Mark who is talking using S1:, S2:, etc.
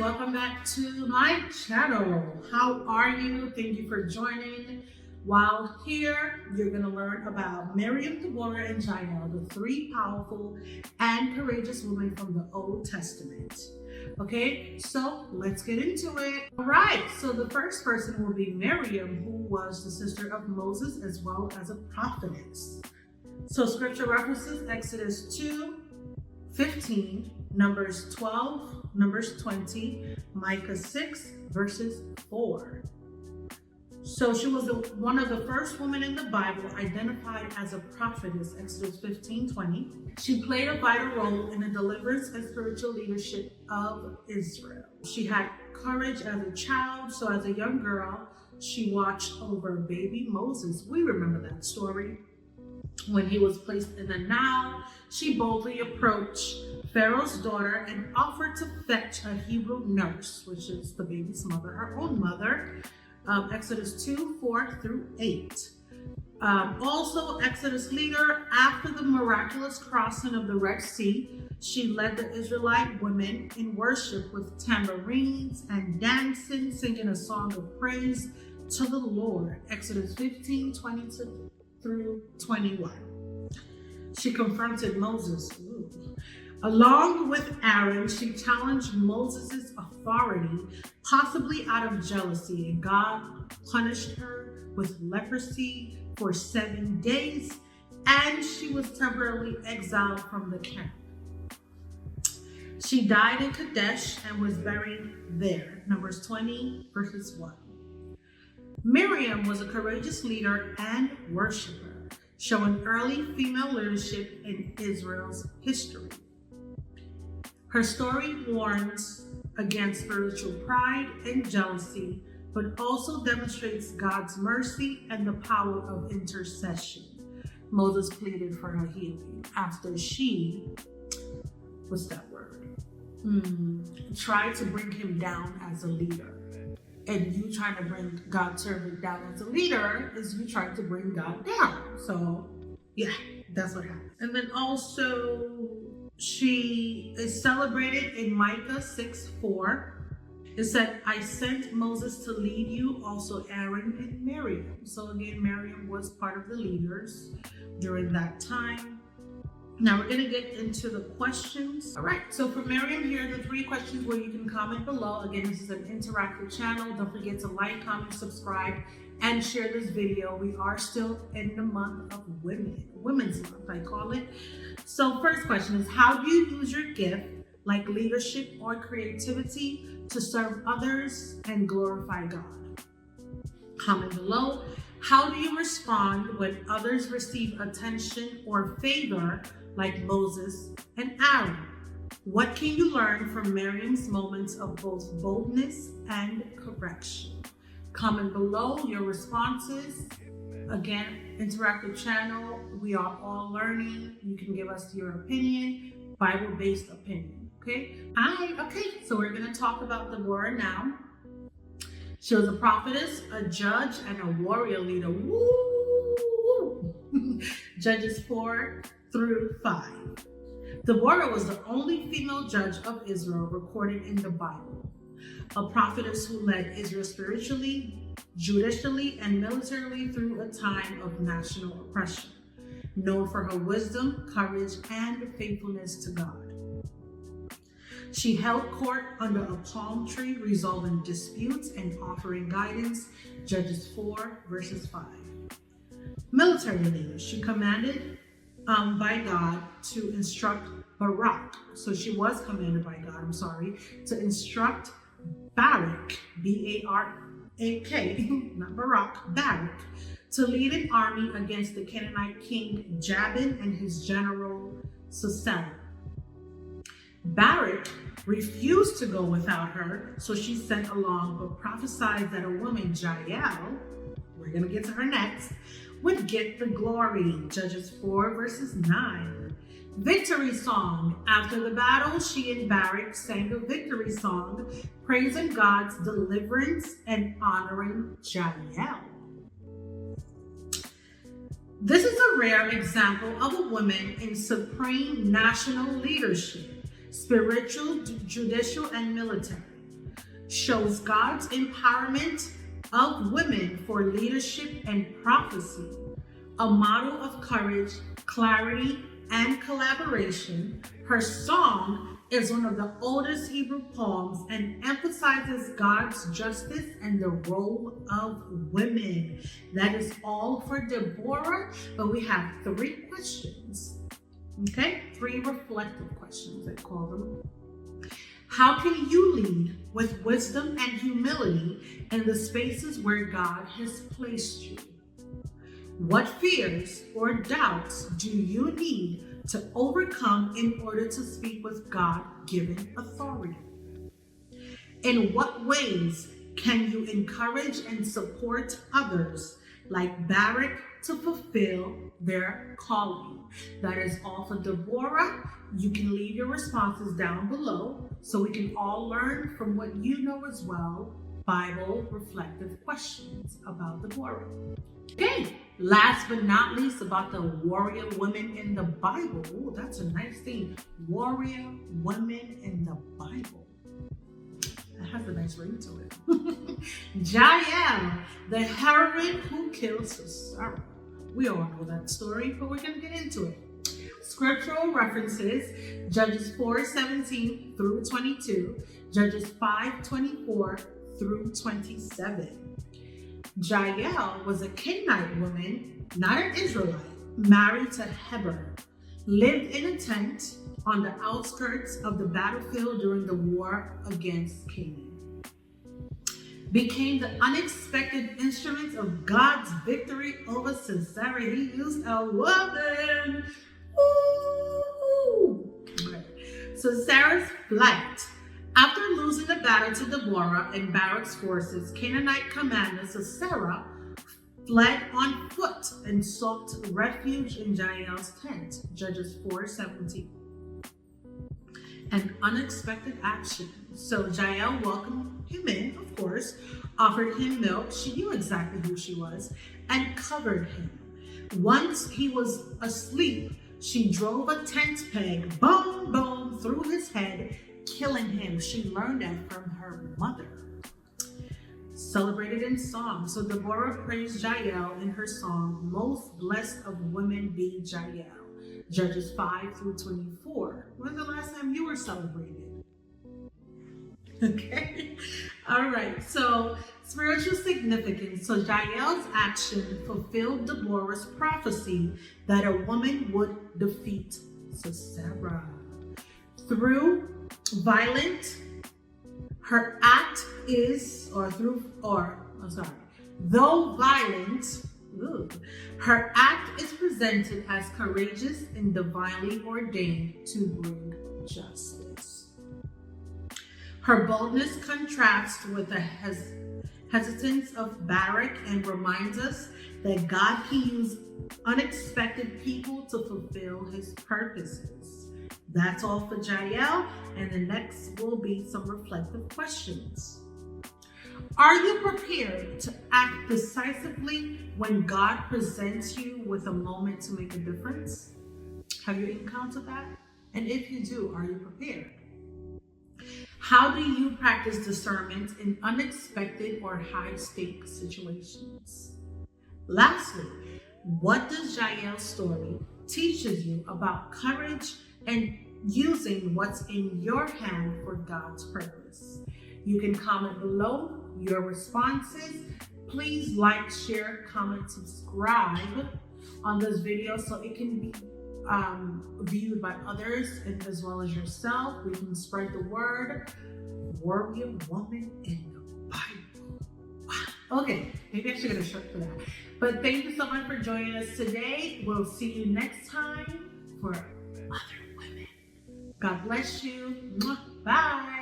S1: welcome back to my channel. How are you? Thank you for joining. While here, you're going to learn about Miriam, Deborah, and Jael, the three powerful and courageous women from the Old Testament. Okay, so let's get into it. All right, so the first person will be Miriam, who was the sister of Moses as well as a prophetess. So scripture references Exodus 2:15, Numbers 12, Numbers 20, Micah 6, verses 4. So she was one of the first women in the Bible identified as a prophetess, Exodus 15:20. She played a vital role in the deliverance and spiritual leadership of Israel. She had courage as a child, so as a young girl, she watched over baby Moses. We remember that story. When he was placed in the Nile, she boldly approached Pharaoh's daughter and offered to fetch a Hebrew nurse, which is the baby's mother, her own mother. Exodus 2:4-8. Also, Exodus leader, after the miraculous crossing of the Red Sea, she led the Israelite women in worship with tambourines and dancing, singing a song of praise to the Lord. Exodus 15:20-21. She confronted Moses. Along with Aaron, she challenged Moses' authority, possibly out of jealousy, and God punished her with leprosy for 7 days, and she was temporarily exiled from the camp. She died in Kadesh and was buried there. Numbers 20, verses 1. Miriam was a courageous leader and worshiper, showing early female leadership in Israel's history. Her story warns against spiritual pride and jealousy, but also demonstrates God's mercy and the power of intercession. Moses pleaded for her healing after she, what's that word? Tried to bring him down as a leader. And you trying to bring God's servant down as a leader is you trying to bring God down. So yeah, that's what happened. And then also, she is celebrated in Micah 6:4. It said, I sent Moses to lead you, also Aaron and Miriam. So again, Miriam was part of the leaders during that time. Now we're going to get into the questions. All right, so for Miriam, here are the 3 questions where you can comment below. Again, this is an interactive channel. Don't forget to like, comment, subscribe, and share this video. We are still in the month of Women's Month, I call it. So first question is, how do you use your gift, like leadership or creativity, to serve others and glorify God? Comment below. How do you respond when others receive attention or favor, like Moses and Aaron? What can you learn from Miriam's moments of both boldness and correction? Comment below your responses. Again, interactive channel. We are all learning. You can give us your opinion, Bible-based opinion. Okay. Okay. So we're going to talk about Deborah now. She was a prophetess, a judge, and a warrior leader. Woo! Judges 4-5. Deborah was the only female judge of Israel recorded in the Bible. A prophetess who led Israel spiritually, judicially, and militarily through a time of national oppression, known for her wisdom, courage, and faithfulness to God. She held court under a palm tree, resolving disputes and offering guidance, Judges 4:5. Military leader, she commanded by God to instruct Barak. So she was commanded by God, to instruct Barak, B-A-R-A-K, not Barak, Barak, to lead an army against the Canaanite king Jabin and his general Sisera. Barak refused to go without her, so she sent along, but prophesied that a woman, Jael, we're going to get to her next, would get the glory, Judges 4:9. Victory song. After the battle, she and Barak sang a victory song, praising God's deliverance and honoring Jael. This is a rare example of a woman in supreme national leadership, spiritual, judicial, and military. shows God's empowerment of women for leadership and prophecy, a model of courage, clarity, and collaboration. Her song is one of the oldest Hebrew poems and emphasizes God's justice and the role of women. That is all for Deborah, but we have 3 questions. Okay, 3 reflective questions, I call them. How can you lead with wisdom and humility in the spaces where God has placed you? What fears or doubts do you need to overcome in order to speak with God-given authority? In what ways can you encourage and support others like Barak to fulfill their calling? That is all for Deborah. You can leave your responses down below so we can all learn from what you know as well, Bible reflective questions about Deborah. Okay, last but not least, about the warrior women in the Bible. Ooh, that's a nice thing. Warrior women in the Bible. That has a nice ring to it. Jael, the heroine who killed Sisera. We all know that story, but we're going to get into it. Scriptural references: Judges 4:17 through 22, Judges 5:24 through 27. Jael was a Canaanite woman, not an Israelite, married to Heber, lived in a tent on the outskirts of the battlefield during the war against Canaan. Became the unexpected instrument of God's victory over Sisera. He used a woman. Ooh. Okay. Sisera's flight. After losing the battle to Deborah and Barak's forces, Canaanite commander Sisera fled on foot and sought refuge in Jael's tent. Judges 4:17. An unexpected action. So Jael welcomed him in, of course, offered him milk. She knew exactly who she was, and covered him. Once he was asleep, she drove a tent peg, boom, boom, through his head, killing him. She learned that from her mother. Celebrated in song. So Deborah praised Jael in her song, Most Blessed of Women Be Jael. Judges 5 through 24. When's the last time you were celebrated? Okay. All right. So spiritual significance. So Jael's action fulfilled Deborah's prophecy that a woman would defeat Sisera. Though violent her act is presented as courageous and divinely ordained to bring justice. Her boldness contrasts with the hesitance of Barak and reminds us that God can use unexpected people to fulfill his purposes. That's all for Jael, and the next will be some reflective questions. Are you prepared to act decisively when God presents you with a moment to make a difference? Have you encountered that? And if you do, are you prepared? How do you practice discernment in unexpected or high-stakes situations? Lastly, what does Jael's story teaches you about courage and using what's in your hand for God's purpose? You can comment below your responses. Please like, share, comment, subscribe on this video so it can be viewed by others and as well as yourself. We can spread the word. Warrior woman in the Bible. Wow. Okay, maybe I should get a shirt for that. But thank you so much for joining us today. We'll see you next time for other women. God bless you. Bye.